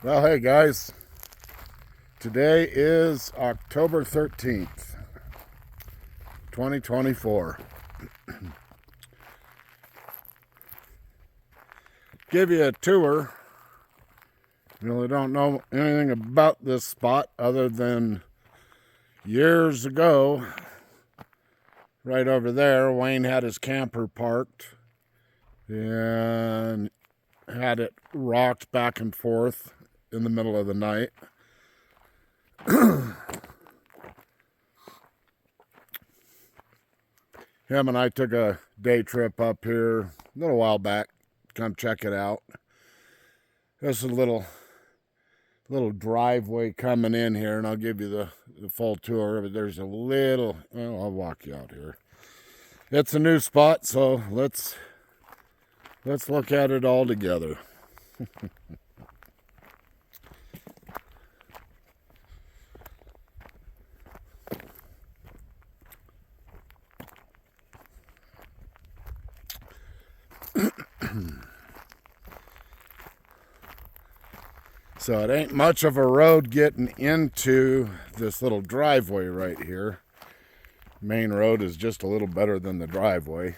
Well, hey guys, today is October 13th, 2024. Give you a tour. You really don't know anything about this spot other than years ago, right over there, Wayne had his camper parked and had it rocked back and forth in the middle of the night. Him and I took a day trip up here a little while back. Come check it out. There's a little driveway coming in here, and I'll give you the full tour. But there's a little, well, I'll walk you out here. It's a new spot, so let's look at it all together. So it ain't much of a road getting into this little driveway right here. Main road is just a little better than the driveway.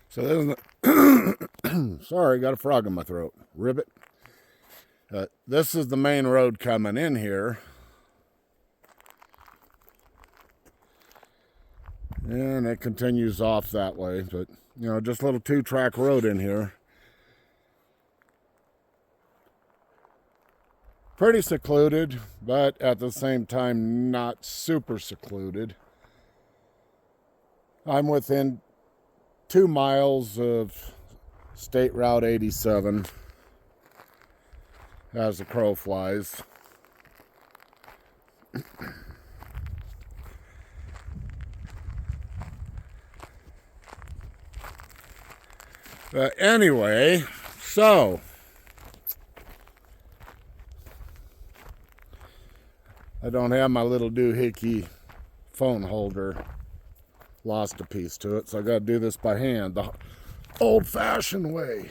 So this is sorry, got a frog in my throat. Ribbit. This is the main road coming in here. And it continues off that way. But, you know, just a little two-track road in here. Pretty secluded, but at the same time, not super secluded. I'm within 2 miles of State Route 87 as the crow flies. But anyway, so I don't have my little doohickey phone holder. Lost a piece to it, so I got to do this by hand, the old-fashioned way.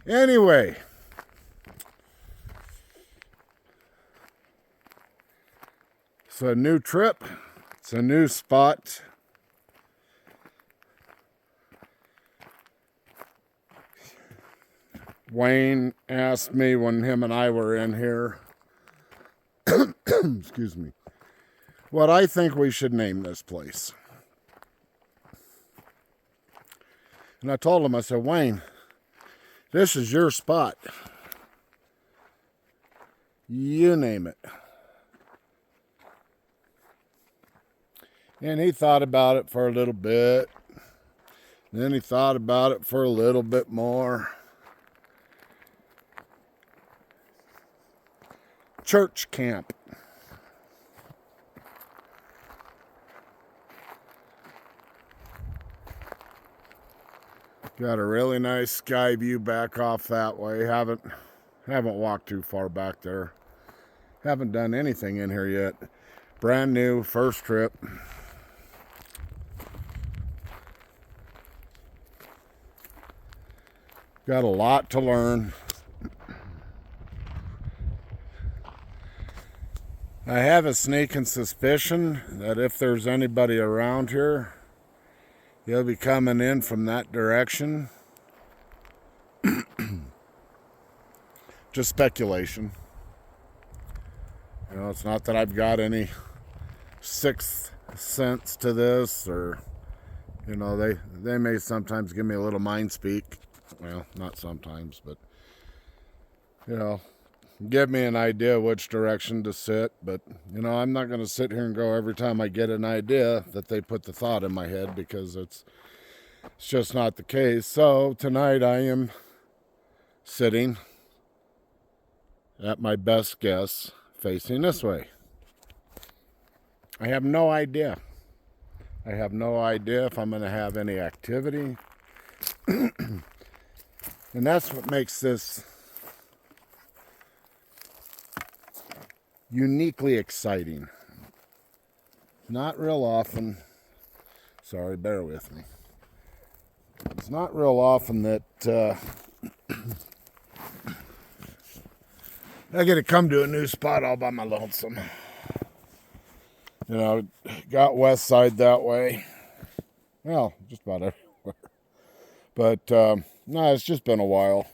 Anyway, it's a new trip. It's a new spot. Wayne asked me when him and I were in here, excuse me, what I think we should name this place. And I told him, I said, Wayne, this is your spot. You name it. And he thought about it for a little bit. Then he thought about it for a little bit more. Church Camp. Got a really nice sky view back off that way. Haven't walked too far back there. Haven't done anything in here yet. Brand new, first trip. Got a lot to learn. I have a sneaking suspicion that if there's anybody around here, he'll be coming in from that direction. Just speculation. You know, it's not that I've got any sixth sense to this, or, you know, they may sometimes give me a little mind speak. Well, not sometimes, but, you know, give me an idea which direction to sit. But, you know, I'm not going to sit here and go every time I get an idea that they put the thought in my head, because it's just not the case. So tonight I am sitting at my best guess facing this way. I have no idea. I have no idea if I'm going to have any activity. And that's what makes this uniquely exciting. Not real often, sorry, bear with me. It's not real often that I get to come to a new spot all by my lonesome. You know, got west side that way. Well, just about everywhere. But, no, it's just been a while.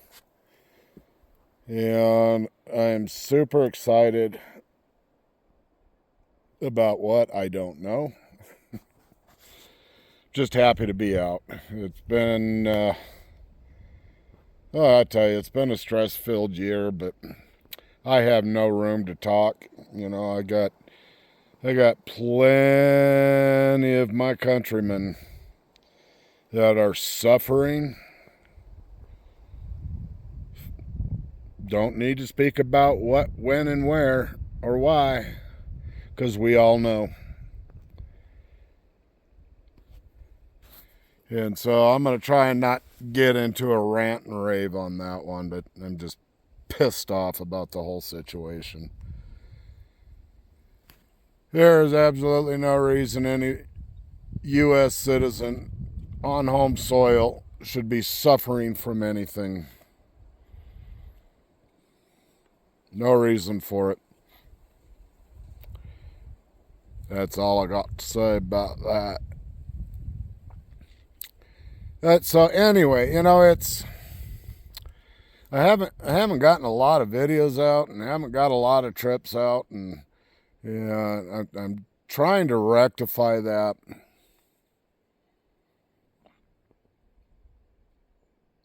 And I'm super excited about what, I don't know. Just happy to be out. It's been, I tell you, it's been a stress-filled year, but I have no room to talk. You know, I got plenty of my countrymen that are suffering. Don't need to speak about what, when, and where, or why, because we all know. And so I'm going to try and not get into a rant and rave on that one, but I'm just pissed off about the whole situation. There is absolutely no reason any U.S. citizen on home soil should be suffering from anything. No reason for it. That's all I got to say about that. So anyway, you know, I haven't gotten a lot of videos out, and I haven't got a lot of trips out, and yeah, I'm trying to rectify that.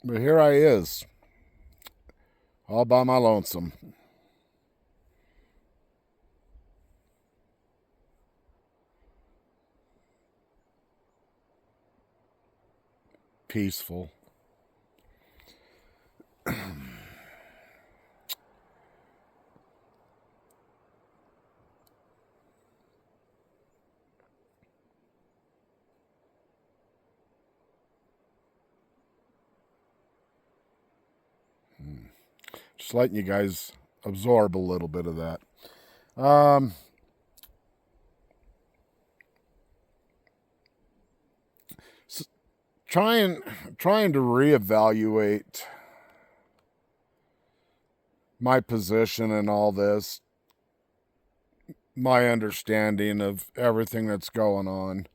But here I is, all by my lonesome. Peaceful. Just letting you guys absorb a little bit of that. So trying to reevaluate my position in all this, my understanding of everything that's going on.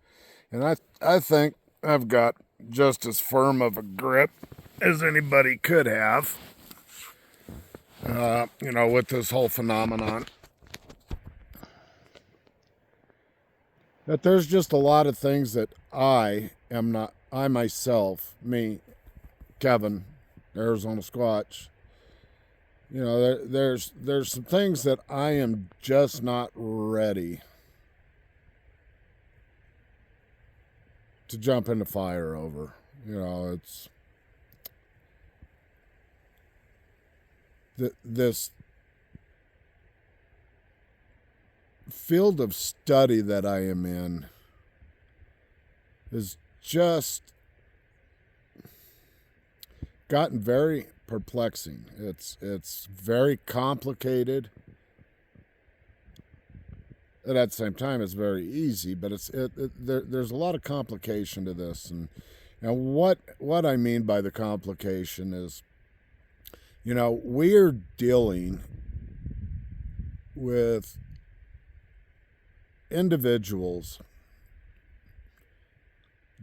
And I think I've got just as firm of a grip as anybody could have, you know, with this whole phenomenon. That there's just a lot of things that I myself, me, Kevin, Arizona Squatch, you know, there's some things that I am just not ready to jump into fire over. You know, it's this field of study that I am in is just gotten very perplexing. It's very complicated, and at the same time, it's very easy. But there's a lot of complication to this, and what I mean by the complication is, you know, we're dealing with individuals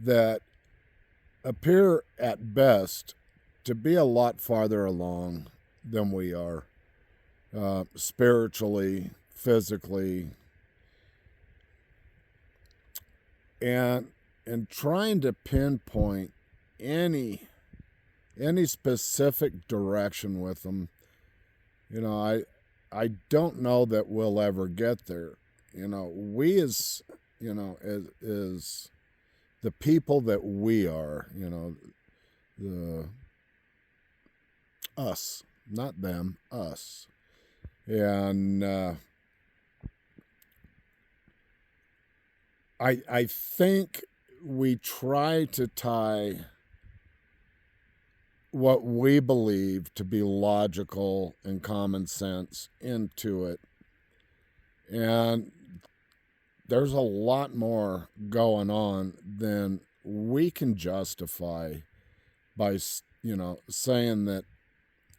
that appear at best to be a lot farther along than we are, spiritually, physically, and trying to pinpoint any specific direction with them. You know, I don't know that we'll ever get there. You know, we as, you know, as the people that we are, you know, us, not them, us. And I think we try to tie what we believe to be logical and common sense into it. And there's a lot more going on than we can justify by, saying that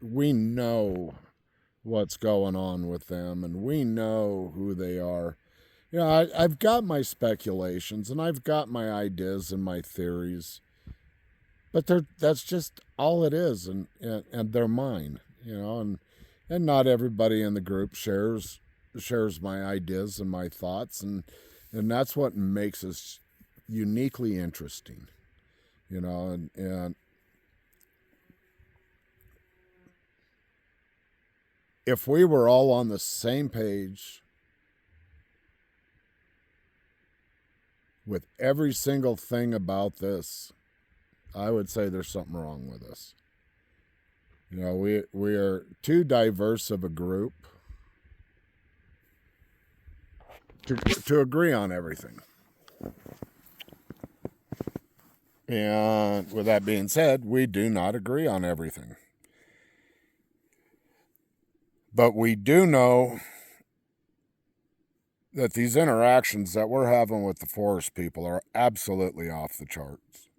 we know what's going on with them and we know who they are. I've got my speculations and I've got my ideas and my theories, but that's just all it is, and they're mine, and not everybody in the group shares my ideas and my thoughts, and that's what makes us uniquely interesting, and if we were all on the same page with every single thing about this, I would say there's something wrong with us. We are too diverse of a group to agree on everything. And with that being said, we do not agree on everything. But we do know that these interactions that we're having with the forest people are absolutely off the charts.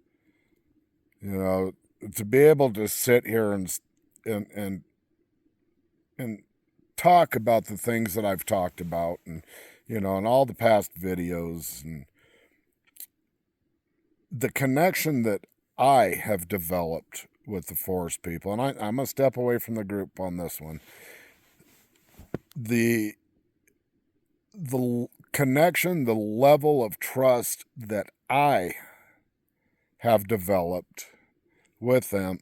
To be able to sit here and talk about the things that I've talked about, and in all the past videos, and the connection that I have developed with the forest people, and I'm going to step away from the group on this one. The connection, the level of trust that I have developed with them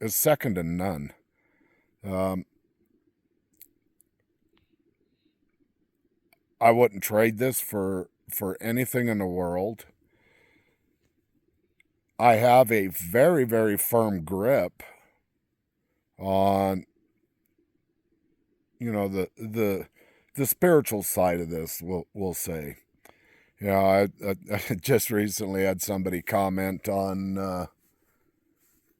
is second to none. I wouldn't trade this for anything in the world. I have a very, very firm grip on, the spiritual side of this, we'll say. I just recently had somebody comment on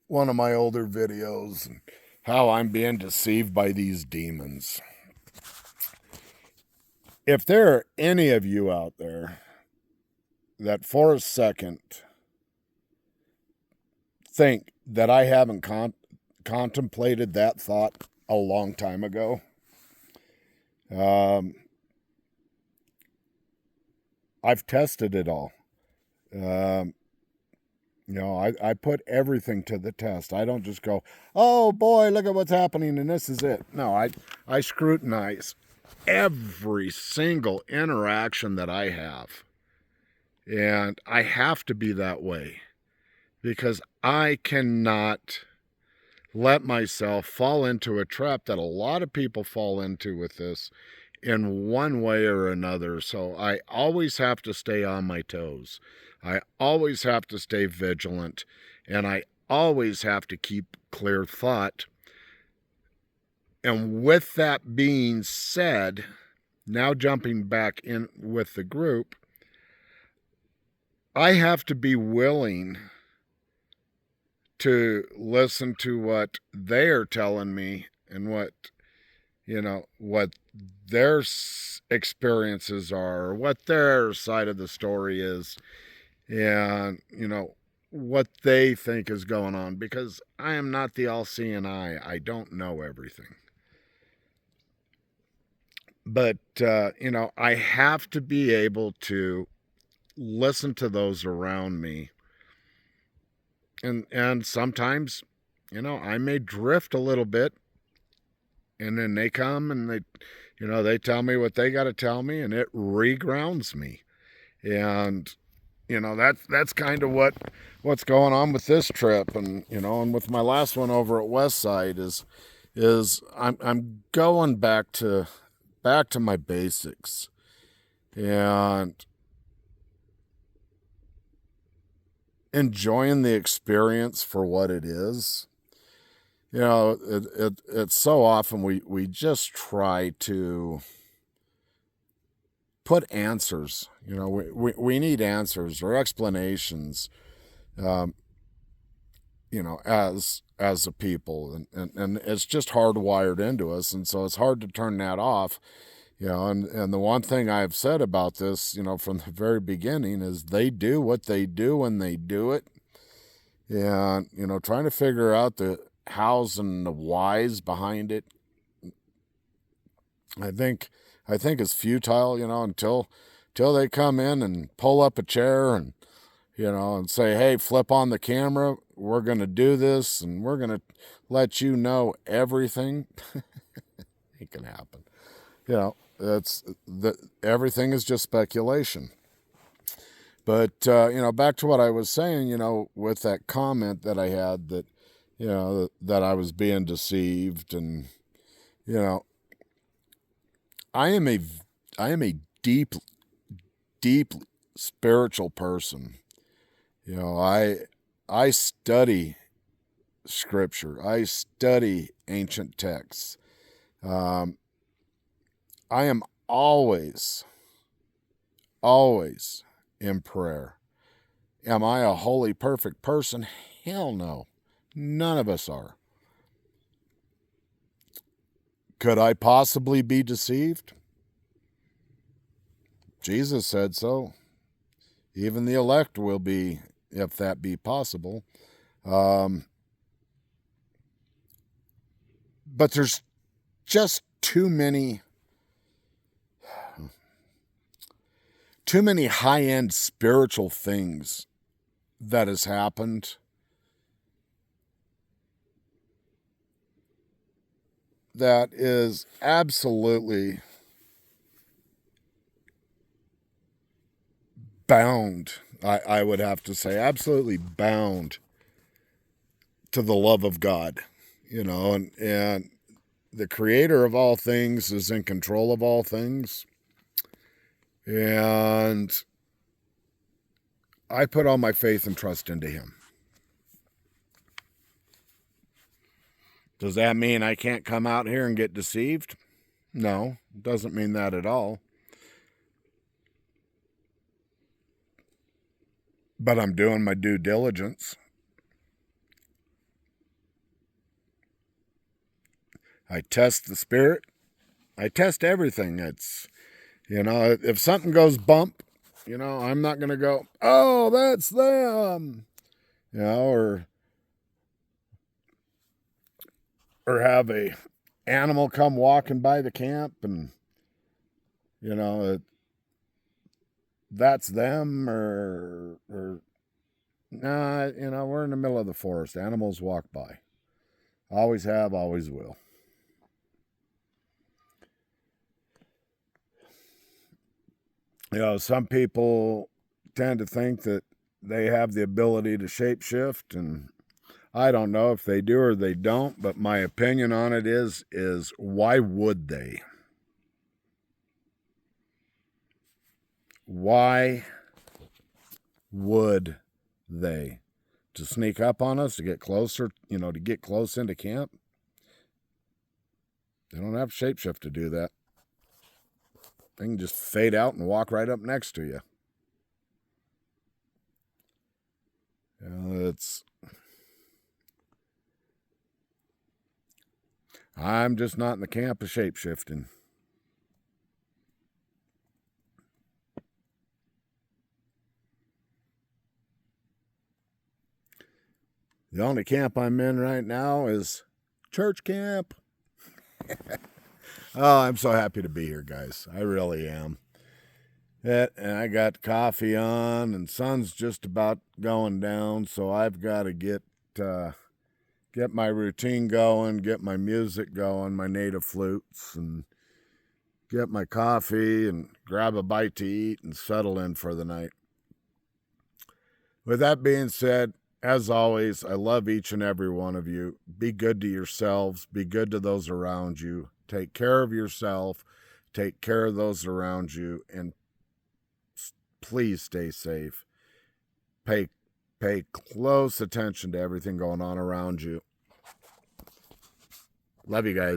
one of my older videos and how I'm being deceived by these demons. If there are any of you out there that for a second think that I haven't contemplated that thought a long time ago, I've tested it all. I put everything to the test. I don't just go, oh boy, look at what's happening and this is it. No, I scrutinize every single interaction that I have. And I have to be that way because I cannot let myself fall into a trap that a lot of people fall into with this in one way or another. So I always have to stay on my toes. I always have to stay vigilant, and I always have to keep clear thought. And with that being said, now jumping back in with the group, I have to be willing to listen to what they are telling me and what their experiences are, or what their side of the story is, and what they think is going on, because I am not the all-seeing eye. I don't know everything. But I have to be able to listen to those around me, and sometimes I may drift a little bit, and then they come and they tell me what they got to tell me, and it regrounds me. And that's kind of what's going on with this trip, and and with my last one over at Westside is I'm going back to my basics, and enjoying the experience for what it is. It's so often we just try to put answers. We need answers or explanations. as a people, and it's just hardwired into us, and so it's hard to turn that off. And the one thing I've said about this, from the very beginning, is they do what they do when they do it. And, trying to figure out the hows and the whys behind it, I think it's futile, until they come in and pull up a chair and, and say, hey, flip on the camera, we're going to do this, and we're going to let you know everything. It can happen. Everything is just speculation. But, back to what I was saying, with that comment that I had that, that I was being deceived, and, I am a deep spiritual person. I study scripture. I study ancient texts. I am always in prayer. Am I a holy, perfect person? Hell no. None of us are. Could I possibly be deceived? Jesus said so. Even the elect will be, if that be possible. But there's just too many high-end spiritual things that has happened that is absolutely bound, I would have to say, absolutely bound to the love of God, and the creator of all things is in control of all things. And I put all my faith and trust into him. Does that mean I can't come out here and get deceived? No, it doesn't mean that at all. But I'm doing my due diligence. I test the spirit. I test everything. It's, if something goes bump, I'm not going to go, oh, that's them, or have a animal come walking by the camp and, that's them, or nah, we're in the middle of the forest. Animals walk by. Always have, always will. Some people tend to think that they have the ability to shapeshift, and I don't know if they do or they don't, but my opinion on it is why would they? Why would they? To sneak up on us, to get closer, to get close into camp? They don't have shapeshift to do that. They can just fade out and walk right up next to you. I'm just not in the camp of shapeshifting. The only camp I'm in right now is church camp. Oh, I'm so happy to be here, guys. I really am. And I got coffee on, and sun's just about going down, so I've got to get my routine going, get my music going, my native flutes, and get my coffee and grab a bite to eat and settle in for the night. With that being said, as always, I love each and every one of you. Be good to yourselves. Be good to those around you. Take care of yourself. Take care of those around you. And please stay safe. Pay close attention to everything going on around you. Love you guys.